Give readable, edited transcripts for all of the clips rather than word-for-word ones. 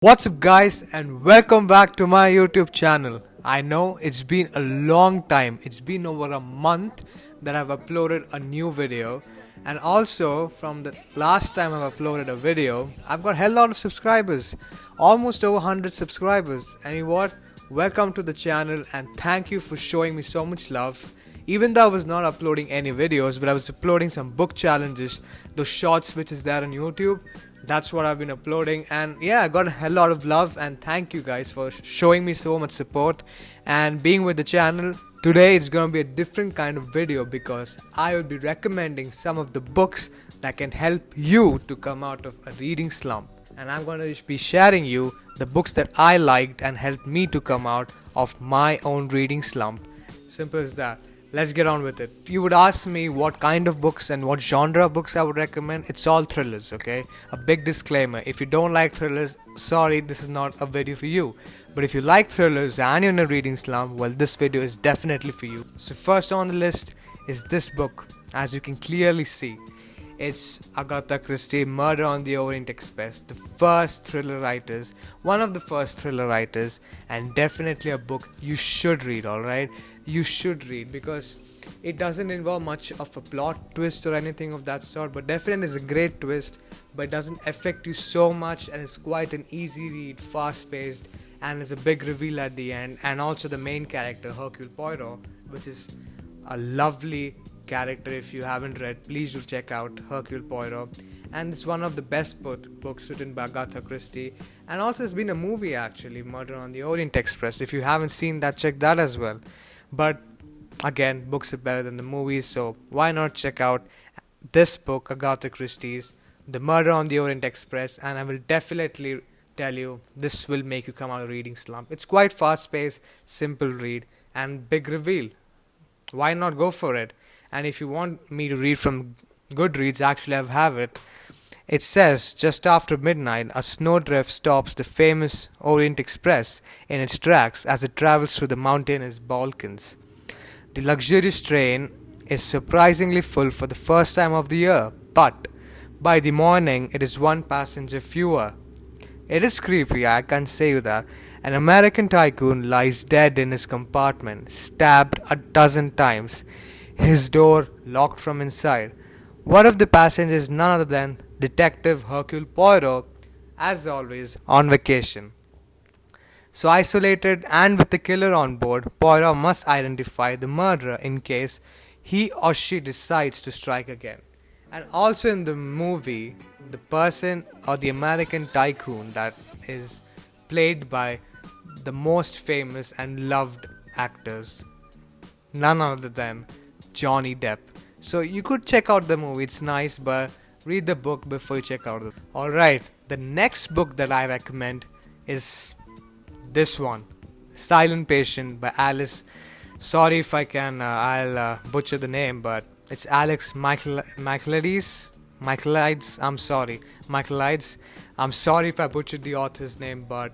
What's up, guys, and welcome back to my YouTube channel. I know it's been a long time, it's been over a month that I've uploaded a new video, and also from the last time I've uploaded a video, I've got a hell lot of subscribers, almost over 100 subscribers. And you know what? Welcome to the channel, and thank you for showing me so much love. Even though I was not uploading any videos, but I was uploading some book challenges, those shorts which is there on YouTube. That's what I've been uploading, and yeah, I got a hell lot of love, and thank you guys for showing me so much support and being with the channel. Today it's gonna be a different kind of video because I will be recommending some of the books that can help you to come out of a reading slump, and I'm gonna be sharing you the books that I liked and helped me to come out of my own reading slump. Simple as that. Let's get on with it. If you would ask me what kind of books and what genre of books I would recommend, it's all thrillers, okay? A big disclaimer, if you don't like thrillers, sorry, this is not a video for you. But if you like thrillers and you're in a reading slump, well, this video is definitely for you. So first on the list is this book, as you can clearly see. It's Agatha Christie, Murder on the Orient Express, the first thriller writers, one of the first thriller writers, and definitely a book you should read, alright? You should read because it doesn't involve much of a plot twist or anything of that sort, but definitely is a great twist, but it doesn't affect you so much, and it's quite an easy read, fast paced, and it's a big reveal at the end. And also the main character, Hercule Poirot, which is a lovely character. If you haven't read, please do check out Hercule Poirot, and it's one of the best books written by Agatha Christie. And also it's been a movie actually, Murder on the Orient Express. If you haven't seen that, check that as well. But again, books are better than the movies, so why not check out this book, Agatha Christie's The Murder on the Orient Express, and I will definitely tell you this will make you come out of reading slump. It's quite fast paced, simple read, and big reveal. Why not go for it? And if you want me to read from Goodreads, actually I have it. It says, just after midnight, a snowdrift stops the famous Orient Express in its tracks as it travels through the mountainous Balkans. The luxurious train is surprisingly full for the first time of the year, but by the morning it is one passenger fewer. It is creepy, I can say you that. An American tycoon lies dead in his compartment, stabbed a dozen times, his door locked from inside. One of the passengers is none other than Detective Hercule Poirot, as always, on vacation. So isolated and with the killer on board, Poirot must identify the murderer in case he or she decides to strike again. And also in the movie, the person or the American tycoon that is played by the most famous and loved actors, none other than Johnny Depp. So you could check out the movie, it's nice, but read the book before you check out it. Alright, the next book that I recommend is this one, Silent Patient by Alice. Sorry if I'll butcher the name, but it's Alex Michaelides. I'm sorry, Michaelides. I'm sorry if I butchered the author's name, but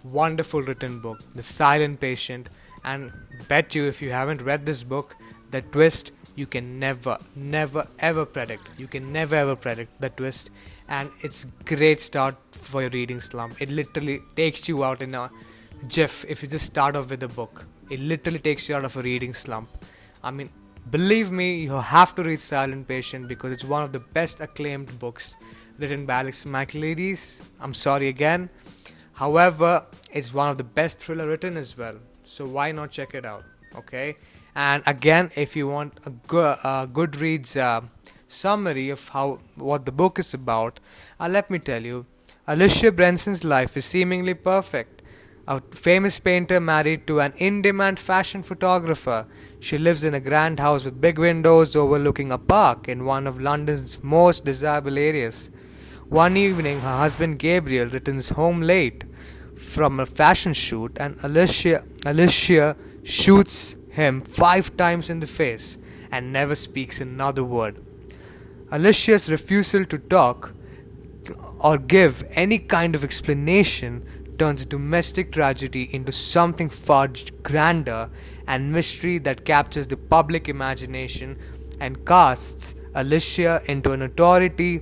wonderful written book, The Silent Patient. And bet you, if you haven't read this book, the twist you can never ever predict. You can never ever predict the twist, and it's great start for your reading slump. It literally takes you out in a jiff if you just start off with the book. It literally takes you out of a reading slump. I mean, believe me, you have to read Silent Patient because it's one of the best acclaimed books written by Alex Michaelides. I'm sorry again. However, it's one of the best thriller written as well. So why not check it out? Okay. And again, if you want a Goodreads summary of what the book is about, let me tell you, Alicia Brenson's life is seemingly perfect. A famous painter married to an in-demand fashion photographer. She lives in a grand house with big windows overlooking a park in one of London's most desirable areas. One evening, her husband Gabriel returns home late from a fashion shoot, and Alicia shoots him 5 times in the face and never speaks another word. Alicia's refusal to talk or give any kind of explanation turns a domestic tragedy into something far grander and mystery that captures the public imagination and casts Alicia into a notoriety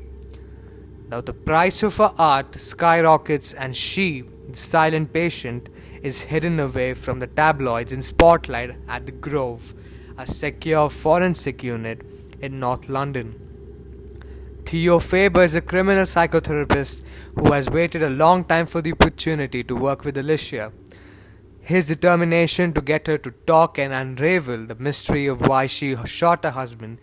Now the price of her art skyrockets, and she, the silent patient, is hidden away from the tabloids in spotlight at the Grove, a secure forensic unit in North London. Theo Faber is a criminal psychotherapist who has waited a long time for the opportunity to work with Alicia. His determination to get her to talk and unravel the mystery of why she shot her husband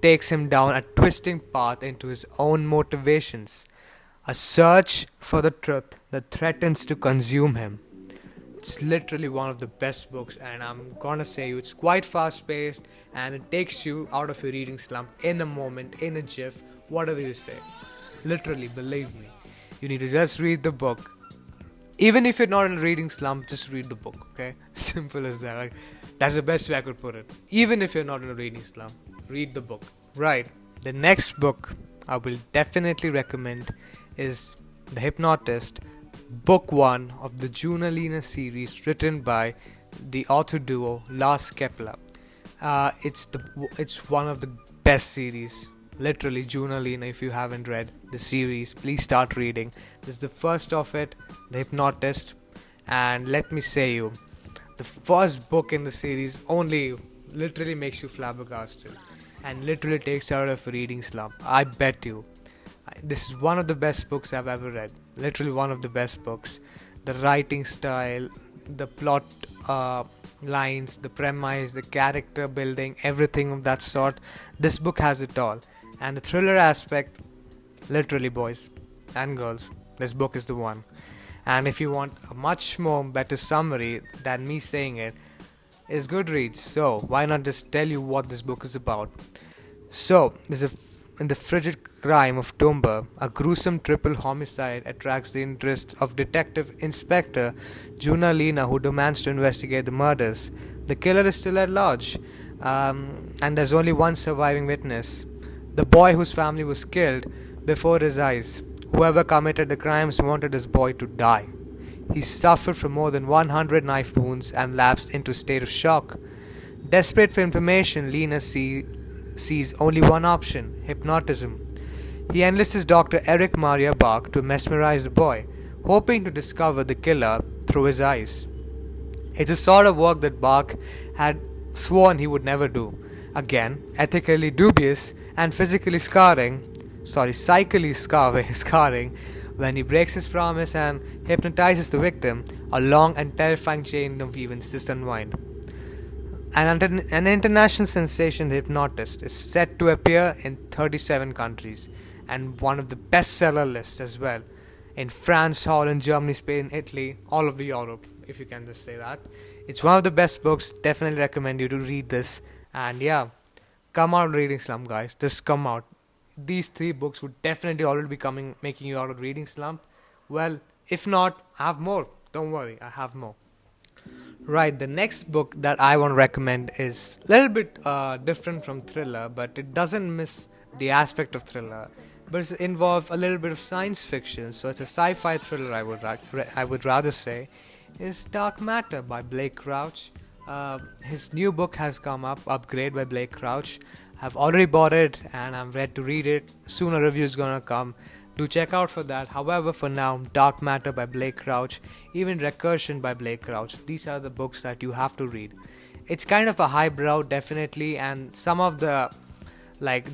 takes him down a twisting path into his own motivations, a search for the truth that threatens to consume him. It's literally one of the best books, and I'm gonna say you, it's quite fast paced and it takes you out of your reading slump in a moment, in a jiff, whatever you say. Literally, believe me. You need to just read the book. Even if you're not in a reading slump, just read the book, okay? Simple as that. Like, that's the best way I could put it. Even if you're not in a reading slump, read the book. Right. The next book I will definitely recommend is The Hypnotist, Book 1 of the Junalina series, written by the author duo Lars Kepler. It's one of the best series. Literally, Junalina. If you haven't read the series, please start reading. This is the first of it, The Hypnotist, and let me say you, the first book in the series only literally makes you flabbergasted and literally takes you out of a reading slump. I bet you. This is one of the best books I've ever read. Literally one of the best books. The writing style, the plot lines, the premise, the character building, everything of that sort. This book has it all. And the thriller aspect, literally, boys and girls, this book is the one. And if you want a much more better summary than me saying it, is Goodreads. So why not just tell you what this book is about? So in the frigid crime of Tomba, a gruesome triple homicide attracts the interest of Detective Inspector Junalina, who demands to investigate the murders. The killer is still at large, and there's only one surviving witness, the boy whose family was killed before his eyes. Whoever committed the crimes wanted his boy to die. He suffered from more than 100 knife wounds and lapsed into a state of shock. Desperate for information, Lena sees only one option: hypnotism. He enlists Dr. Eric Maria Bach to mesmerize the boy, hoping to discover the killer through his eyes. It's a sort of work that Bach had sworn he would never do. Again, ethically dubious and psychically scarring when he breaks his promise and hypnotizes the victim. A long and terrifying chain of events just unwind. An international sensation, The Hypnotist, is set to appear in 37 countries and one of the bestseller lists as well in France, Holland, Germany, Spain, Italy, all over Europe, if you can just say that. It's one of the best books. Definitely recommend you to read this. And yeah, come out reading slump, guys. Just come out. These 3 books would definitely already be making you out of reading slump. Well, if not, I have more. Don't worry, I have more. Right, the next book that I want to recommend is a little bit different from thriller, but it doesn't miss the aspect of thriller. But it involves a little bit of science fiction, so it's a sci-fi thriller. I would rather say is Dark Matter by Blake Crouch. His new book has come up, Upgrade by Blake Crouch. I've already bought it and I'm ready to read it. Soon a review is gonna come. Do check out for that. However, for now, Dark Matter by Blake Crouch, even Recursion by Blake Crouch, these are the books that you have to read. It's kind of a highbrow, definitely, and some of the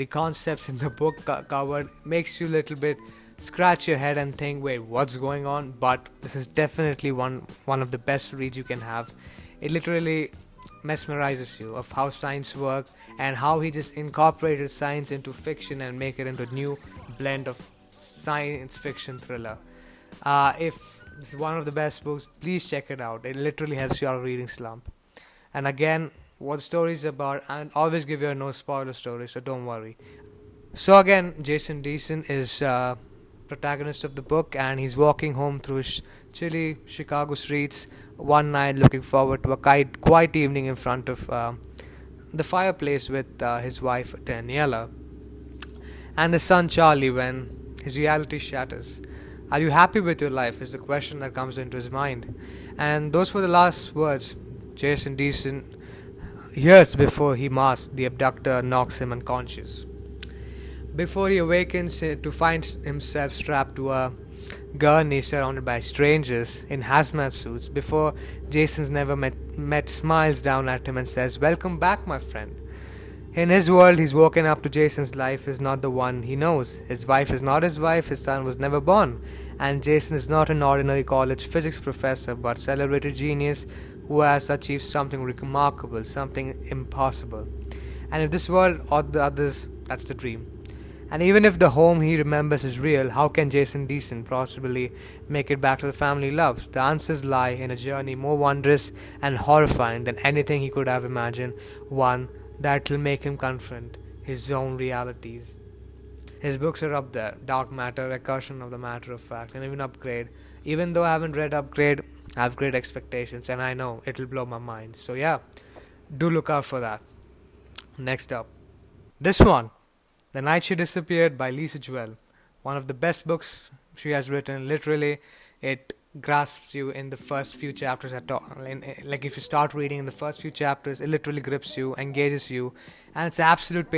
concepts in the book covered makes you a little bit scratch your head and think, wait, what's going on? But this is definitely one of the best reads you can have. It literally mesmerizes you of how science works and how he just incorporated science into fiction and make it into a new blend of science fiction thriller. If this is one of the best books, please check it out. It literally helps you out of reading slump. And again, what the story is about, and always give you a no spoiler story, so don't worry. So again, Jason Deason is protagonist of the book, and he's walking home through chilly Chicago streets one night, looking forward to a quiet evening in front of the fireplace with his wife Daniela and the son Charlie, when his reality shatters. Are you happy with your life is the question that comes into his mind. And those were the last words Jason Deason hears before the abductor knocks him unconscious. before he awakens to find himself strapped to a gurney surrounded by strangers in hazmat suits, before Jason's never met smiles down at him and says, "Welcome back, my friend." In his world, he's woken up to Jason's life is not the one he knows. His wife is not his wife, his son was never born. And Jason is not an ordinary college physics professor, but celebrated genius who has achieved something remarkable, something impossible. And if this world or the others, that's the dream. And even if the home he remembers is real, how can Jason Deason possibly make it back to the family he loves? The answers lie in a journey more wondrous and horrifying than anything he could have imagined, one that will make him confront his own realities. His books are up there: Dark Matter, Recursion of the Matter of Fact, and even Upgrade. Even though I haven't read Upgrade, I have great expectations, and I know it'll blow my mind. So yeah, do look out for that. Next up, this one, The Night She Disappeared by Jewell. One of the best books she has written. Literally, it grasps you in the first few chapters at all. Like if you start reading in the first few chapters, it literally grips you, engages you, and it's absolute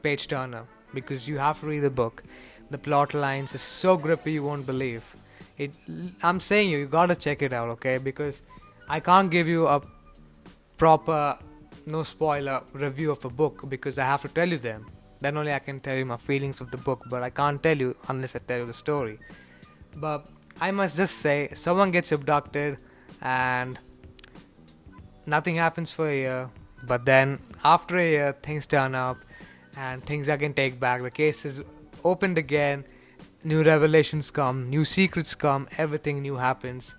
page turner because you have to read the book. The plot lines is so grippy you won't believe it. I'm saying you gotta check it out, okay? Because I can't give you a proper no spoiler review of a book because I have to tell you them. Then only I can tell you my feelings of the book, but I can't tell you unless I tell you the story. But I must just say, someone gets abducted and nothing happens for a year, but then after a year things turn up and things again take back. The case is opened again, new revelations come, new secrets come, everything new happens.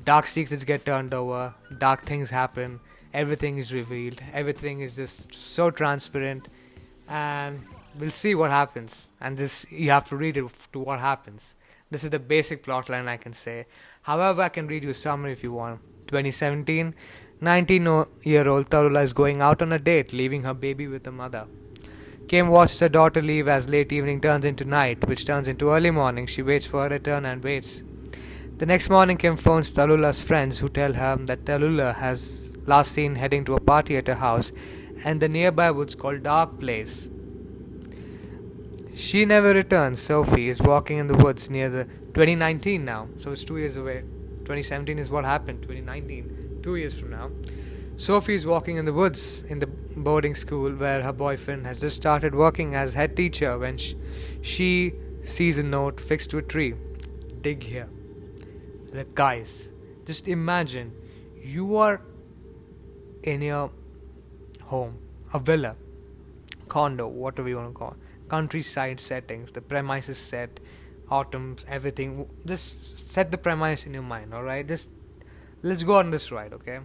Dark secrets get turned over, dark things happen, everything is revealed, everything is just so transparent, and we'll see what happens. And this, you have to read it to what happens. This is the basic plotline I can say. However, I can read you a summary if you want. 2017, 19-year-old Tarula is going out on a date, leaving her baby with her mother. Kim watches her daughter leave as late evening turns into night, which turns into early morning. She waits for her return and waits. The next morning, Kim phones Talula's friends, who tell her that Talula has last seen heading to a party at her house and the nearby woods called Dark Place. She never returns. Sophie is walking in the woods near the 2019 now, so it's 2 years away. 2017 is what happened. 2019, 2 years from now. Sophie is walking in the woods in the boarding school where her boyfriend has just started working as head teacher when she sees a note fixed to a tree. Dig here. The guys, just imagine you are in your home, a villa, condo, whatever you want to call it, countryside settings, the premises set, autumns, everything. Just set the premise in your mind, alright? Just let's go on this ride, okay?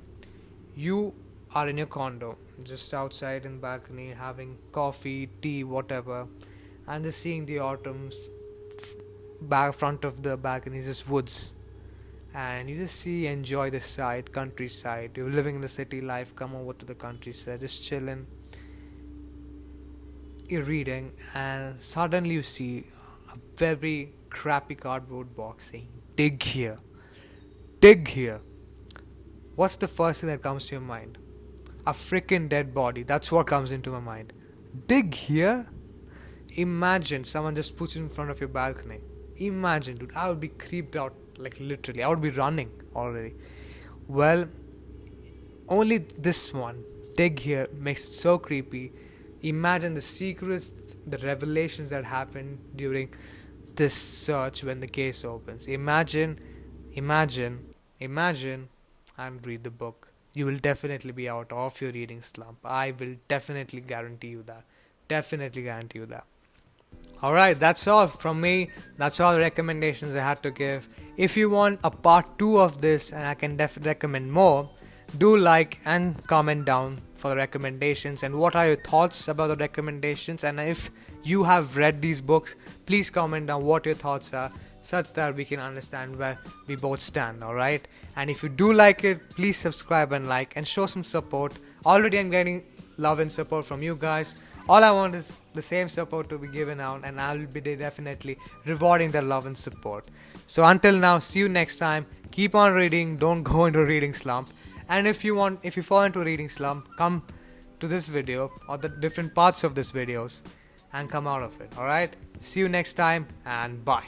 You are in your condo, just outside in the balcony, having coffee, tea, whatever, and just seeing the autumns. Back front of the balcony is just woods, and you just enjoy the side, countryside. You're living in the city life, come over to the countryside, just chilling. You're reading, and suddenly you see a very crappy cardboard box saying, "Dig here, dig here." What's the first thing that comes to your mind? A freaking dead body. That's what comes into my mind. Dig here? Imagine someone just puts it in front of your balcony. Imagine, dude, I would be creeped out, like literally. I would be running already. Well, only this one, dig here, makes it so creepy. Imagine the secrets, the revelations that happen during this search when the case opens. Imagine, and read the book. You will definitely be out of your reading slump. I will definitely guarantee you that. Alright, that's all from me. That's all the recommendations I had to give. If you want a part 2 of this, and I can definitely recommend more, do like and comment down for the recommendations and what are your thoughts about the recommendations. And if you have read these books, please comment down what your thoughts are, such that we can understand where we both stand. Alright, and if you do like it, please subscribe and like and show some support. Already I'm getting love and support from you guys. All I want is the same support to be given out, and I'll be definitely rewarding the love and support. So until now, see you next time. Keep on reading, don't go into a reading slump. And if you fall into a reading slump, come to this video or the different parts of this videos and come out of it. Alright? See you next time and bye.